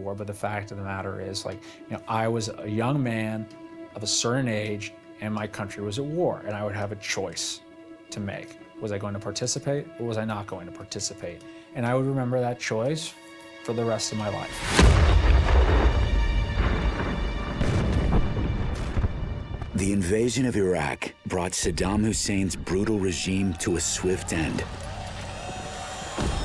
war, but the fact of the matter is, like, I was a young man of a certain age, and my country was at war, and I would have a choice to make. Was I going to participate, or was I not going to participate? And I would remember that choice for the rest of my life. The invasion of Iraq brought Saddam Hussein's brutal regime to a swift end.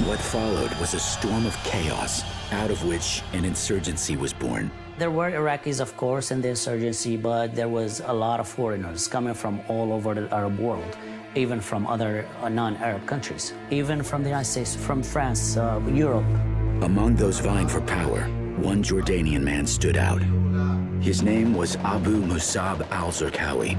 What followed was a storm of chaos, out of which an insurgency was born. There were Iraqis, of course, in the insurgency, but there was a lot of foreigners coming from all over the Arab world, even from other non-Arab countries, even from the United States, from France, Europe. Among those vying for power, one Jordanian man stood out. His name was Abu Musab al-Zarqawi.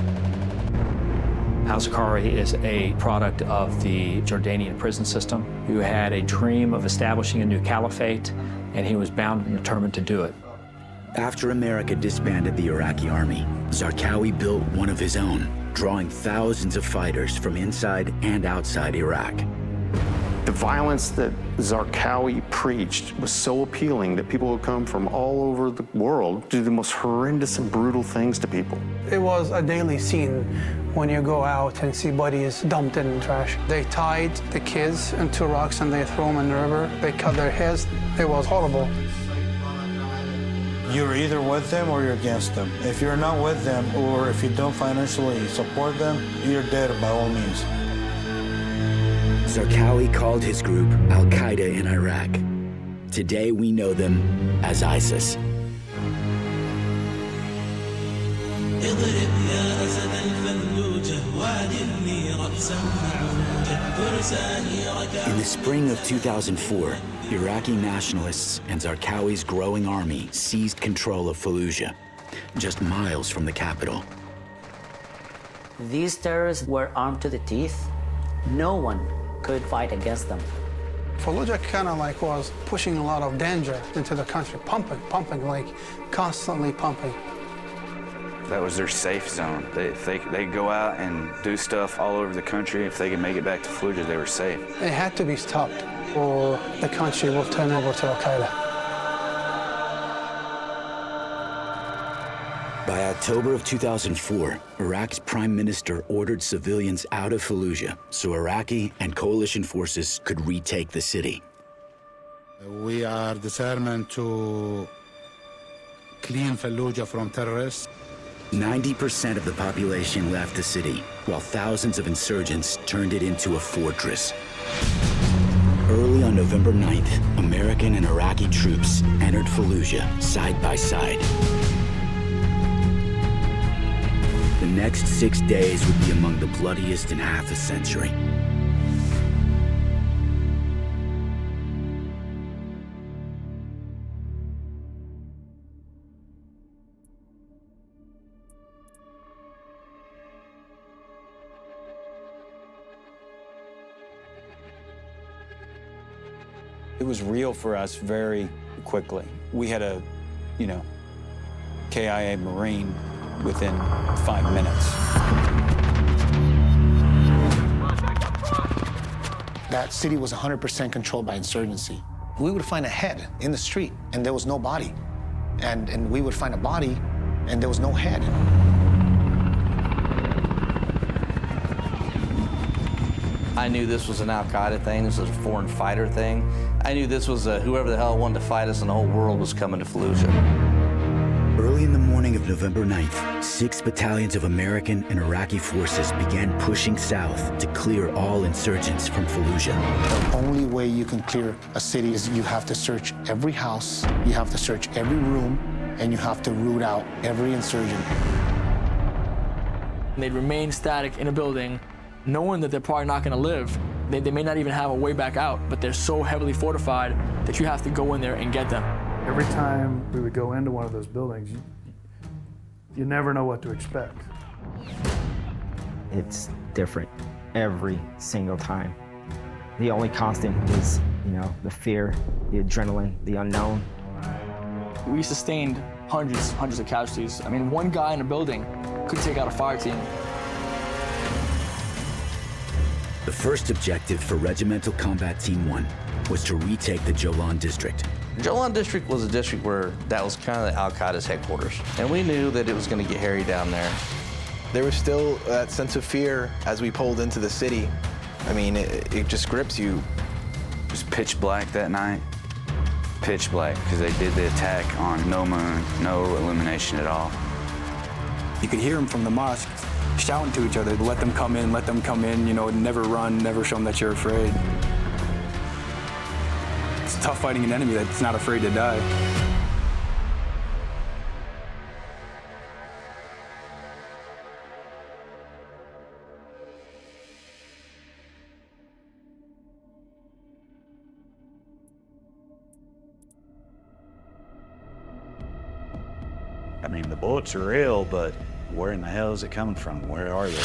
Al-Zarqawi is a product of the Jordanian prison system, who had a dream of establishing a new caliphate, and he was bound and determined to do it. After America disbanded the Iraqi army, Zarqawi built one of his own, drawing thousands of fighters from inside and outside Iraq. The violence that Zarqawi preached was so appealing that people would come from all over the world to do the most horrendous and brutal things to people. It was a daily scene when you go out and see bodies dumped in trash. They tied the kids into rocks and they threw them in the river. They cut their heads. It was horrible. You're either with them or you're against them. If you're not with them, or if you don't financially support them, you're dead by all means. Zarqawi called his group Al-Qaeda in Iraq. Today we know them as ISIS. In the spring of 2004, Iraqi nationalists and Zarqawi's growing army seized control of Fallujah, just miles from the capital. These terrorists were armed to the teeth. No one could fight against them. Fallujah kind of like was pushing a lot of danger into the country, pumping, like constantly pumping. That was their safe zone. They go out and do stuff all over the country. If they could make it back to Fallujah, they were safe. It had to be stopped, or the country will turn over to Al-Qaeda. By October of 2004, Iraq's prime minister ordered civilians out of Fallujah so Iraqi and coalition forces could retake the city. We are determined to clean Fallujah from terrorists. 90% of the population left the city, while thousands of insurgents turned it into a fortress. Early on November 9th, American and Iraqi troops entered Fallujah side by side. The next 6 days would be among the bloodiest in half a century. It was real for us very quickly. We had a, KIA Marine within 5 minutes. That city was 100% controlled by insurgency. We would find a head in the street, and there was no body. And we would find a body, and there was no head. I knew this was an Al-Qaeda thing. This was a foreign fighter thing. I knew this was whoever the hell wanted to fight us in the whole world was coming to Fallujah. Early in the morning of November 9th, 6 battalions of American and Iraqi forces began pushing south to clear all insurgents from Fallujah. The only way you can clear a city is you have to search every house, you have to search every room, and you have to root out every insurgent. They'd remain static in a building, knowing that they're probably not going to live. They may not even have a way back out, but they're so heavily fortified that you have to go in there and get them. Every time we would go into one of those buildings, you never know what to expect. It's different every single time. The only constant is, the fear, the adrenaline, the unknown. We sustained hundreds of casualties. I mean, one guy in a building could take out a fire team. The first objective for Regimental Combat Team 1 was to retake the Jolan district. Jolan District was a district where that was kind of Al-Qaeda's headquarters. And we knew that it was going to get hairy down there. There was still that sense of fear as we pulled into the city. I mean, it just grips you. It was pitch black that night. Pitch black, because they did the attack on no moon, no illumination at all. You could hear them from the mosque shouting to each other, let them come in, you know, never run, never show them that you're afraid. It's tough fighting an enemy that's not afraid to die. I mean, the bullets are real, but where in the hell is it coming from? Where are they?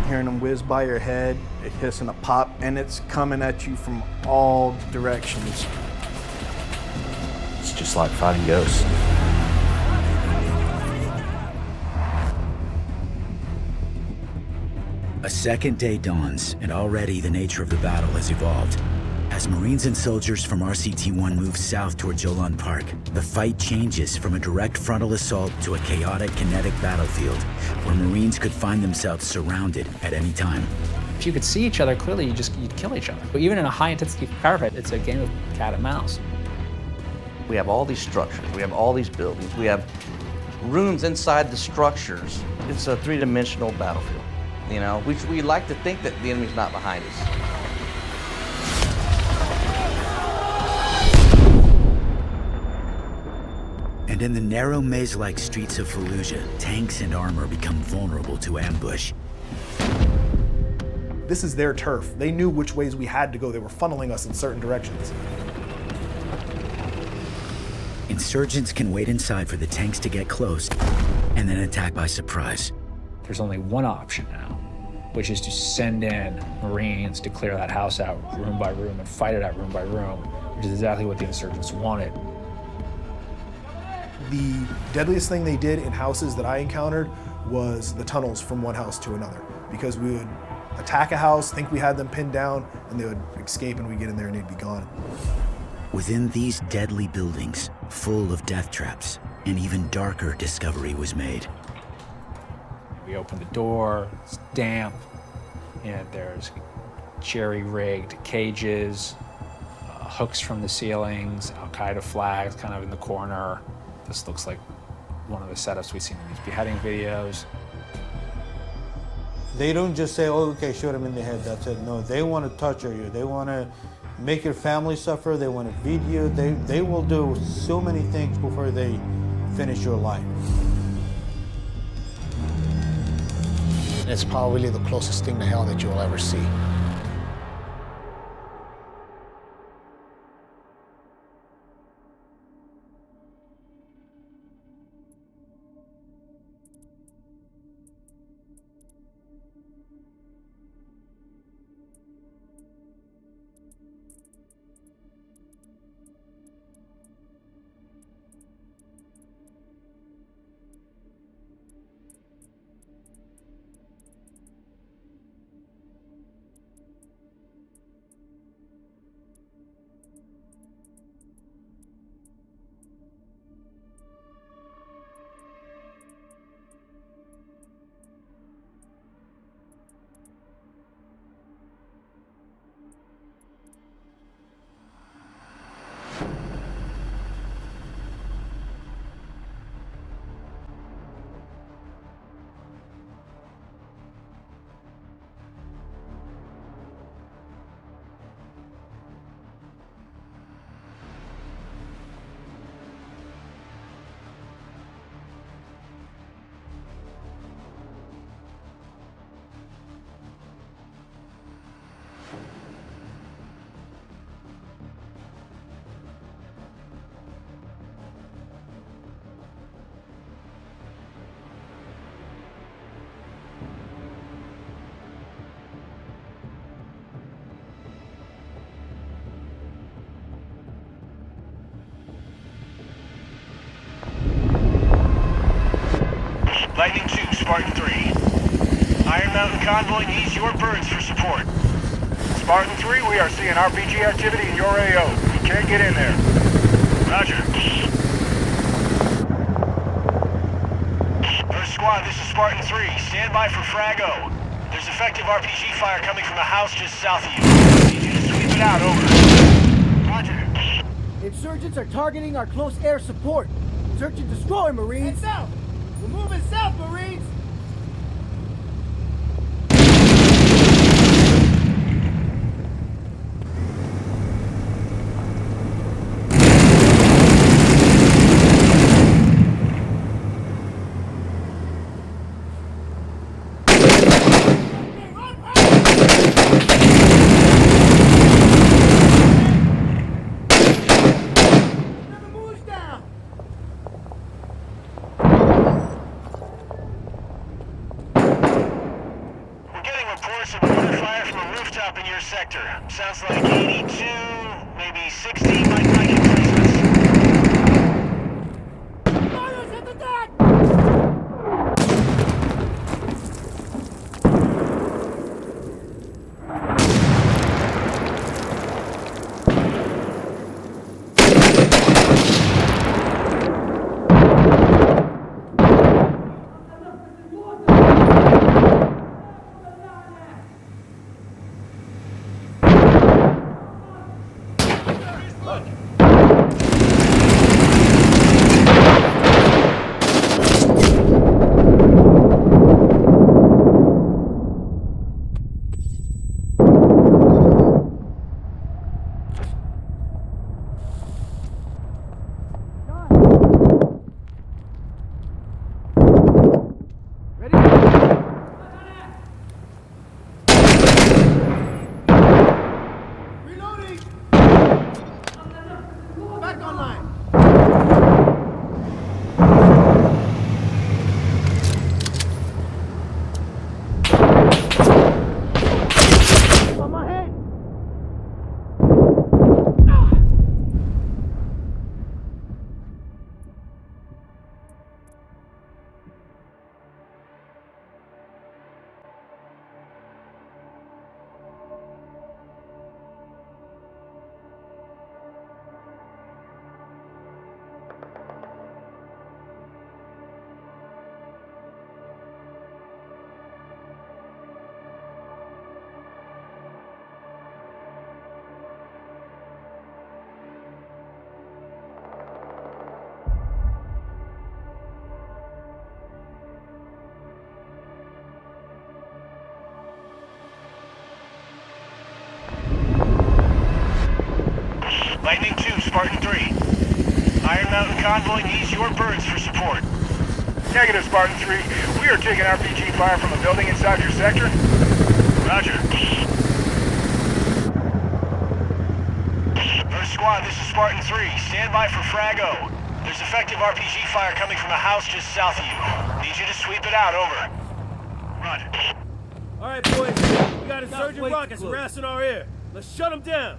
Hearing them whiz by your head, it hissing a pop, and it's coming at you from all directions. It's just like fighting ghosts. A second day dawns, and already the nature of the battle has evolved. As Marines and soldiers from RCT-1 move south toward Jolan Park, the fight changes from a direct frontal assault to a chaotic kinetic battlefield, where Marines could find themselves surrounded at any time. If you could see each other clearly, you'd kill each other. But even in a high-intensity firefight, it's a game of cat and mouse. We have all these structures, we have all these buildings, we have rooms inside the structures. It's a three-dimensional battlefield, you know? We like to think that the enemy's not behind us. And in the narrow maze-like streets of Fallujah, tanks and armor become vulnerable to ambush. This is their turf. They knew which ways we had to go. They were funneling us in certain directions. Insurgents can wait inside for the tanks to get close and then attack by surprise. There's only one option now, which is to send in Marines to clear that house out room by room and fight it out room by room, which is exactly what the insurgents wanted. The deadliest thing they did in houses that I encountered was the tunnels from one house to another, because we would attack a house, think we had them pinned down, and they would escape and we'd get in there and they'd be gone. Within these deadly buildings, full of death traps, an even darker discovery was made. We opened the door, it's damp, and there's jerry-rigged cages, hooks from the ceilings, Al-Qaeda flags kind of in the corner. This looks like one of the setups we've seen in these beheading videos. They don't just say, oh, okay, shoot him in the head, that's it. No, they want to torture you. They want to make your family suffer. They want to beat you. They will do so many things before they finish your life. It's probably the closest thing to hell that you'll ever see. Lightning 2, Spartan 3. Iron Mountain Convoy needs your birds for support. Spartan 3, we are seeing RPG activity in your AO. We can't get in there. Roger. First squad, this is Spartan 3. Stand by for Frago. There's effective RPG fire coming from a house just south of you. Need you to sweep it out, over. Roger. Insurgents are targeting our close air support. Search and destroy, Marines. Head south. We're moving south, Marines. Sounds like 82, maybe 60 might in placements. Fires at the deck! Lightning 2, Spartan 3. Iron Mountain Convoy needs your birds for support. Negative, Spartan 3. We are taking RPG fire from a building inside your sector. Roger. First squad, this is Spartan 3. Stand by for Frago. There's effective RPG fire coming from a house just south of you. Need you to sweep it out, over. Roger. All right, boys. We got insurgent rockets harassing our air. Let's shut them down.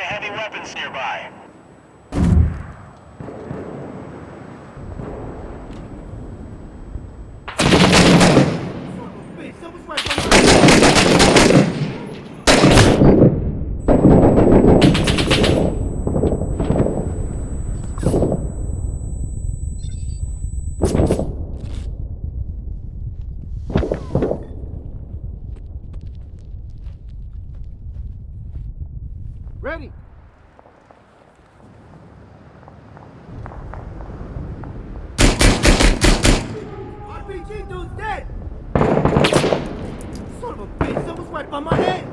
of heavy weapons nearby. Ready. RPG dude's dead. Son of a bitch, someone's right by my head.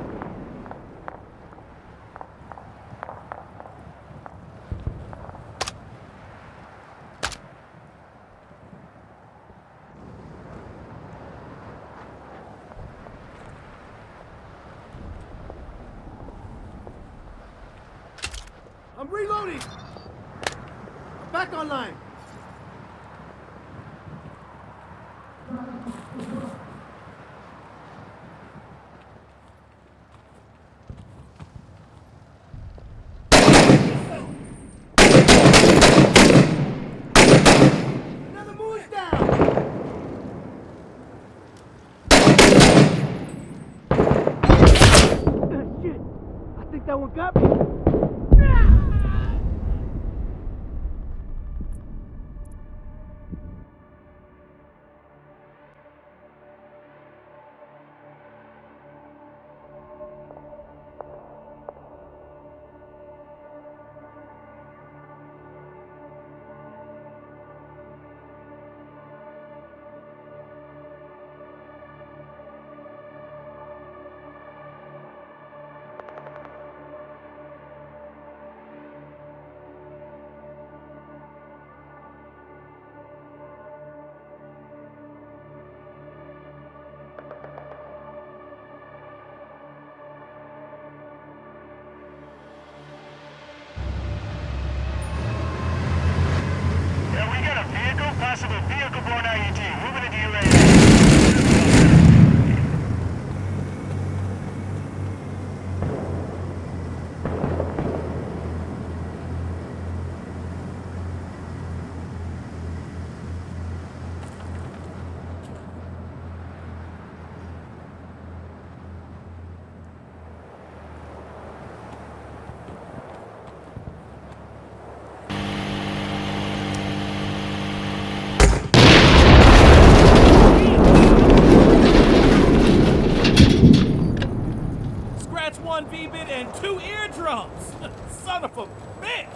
I'm reloading! I'm back online! Another moon's down! Shit! I think that one got me! Possible vehicle-borne IED. Moving into UAV. One V-bit and 2 eardrums! Son of a bitch!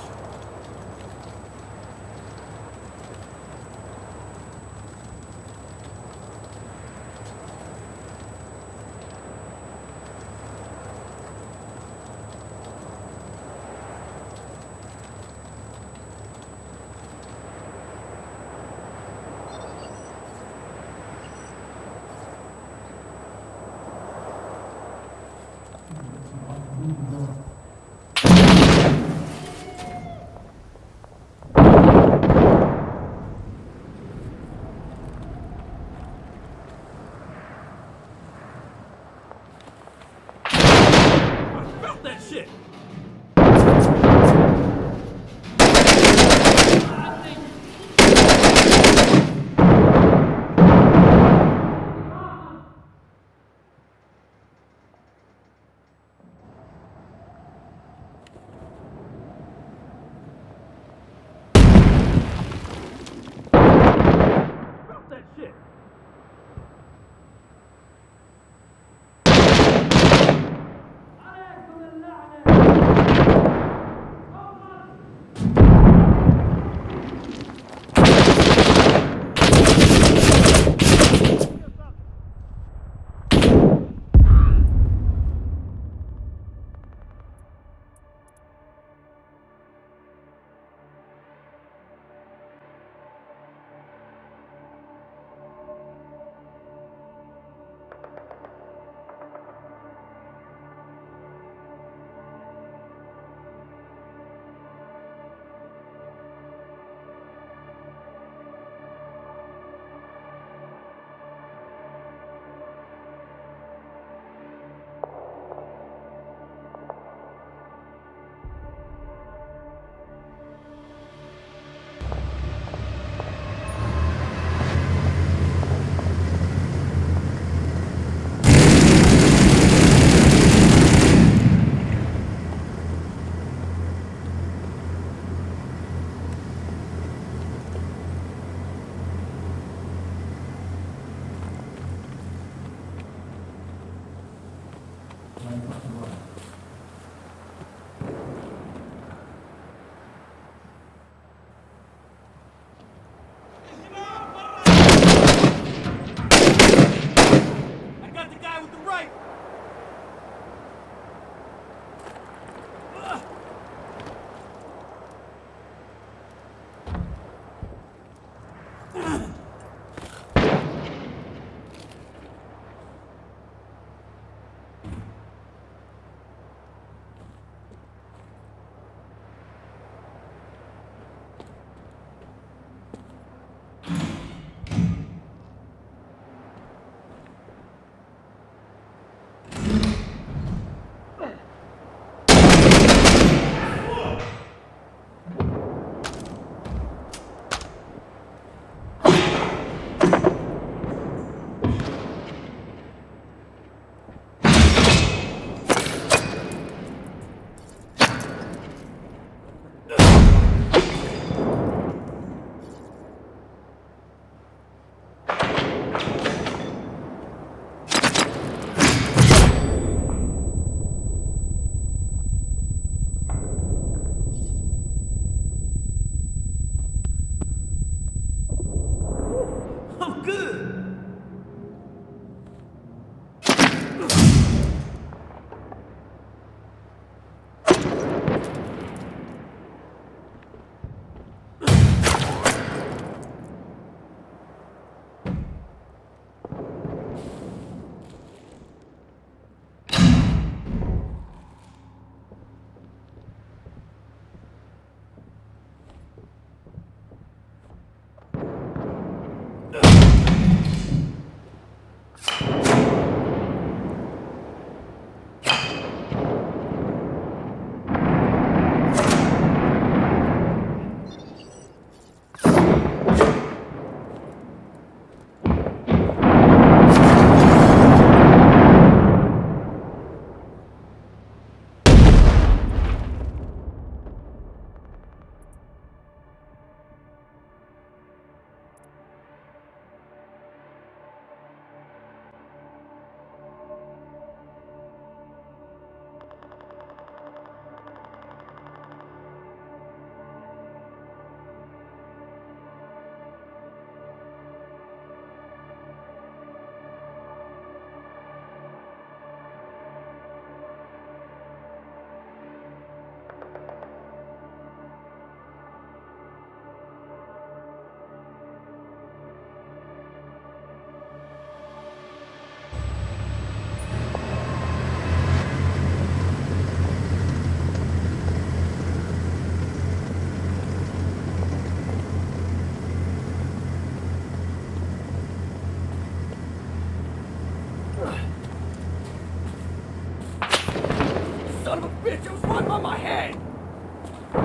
Son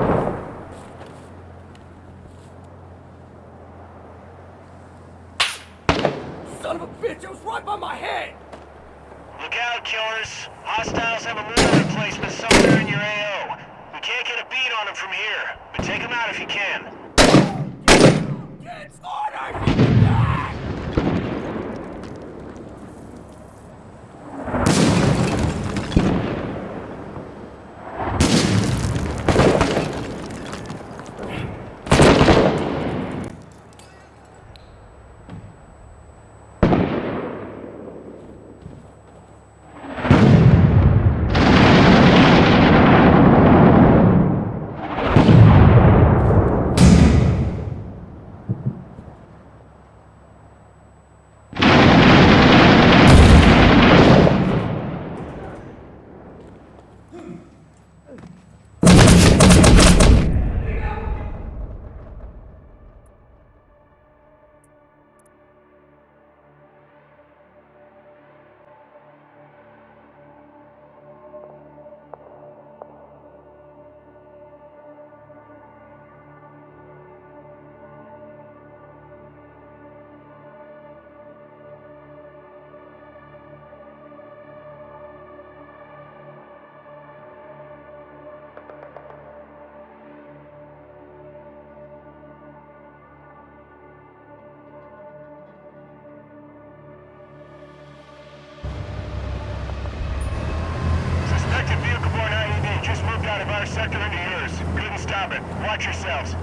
of a bitch, it was right by my head! Look out, killers. Hostiles have a mortar replacement somewhere in your AO. We can't get a beat on them from here, but take them out if you can. Get slaughtered! Just moved out of our sector into yours. Couldn't stop it. Watch yourselves.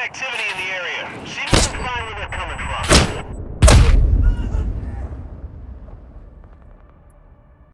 activity.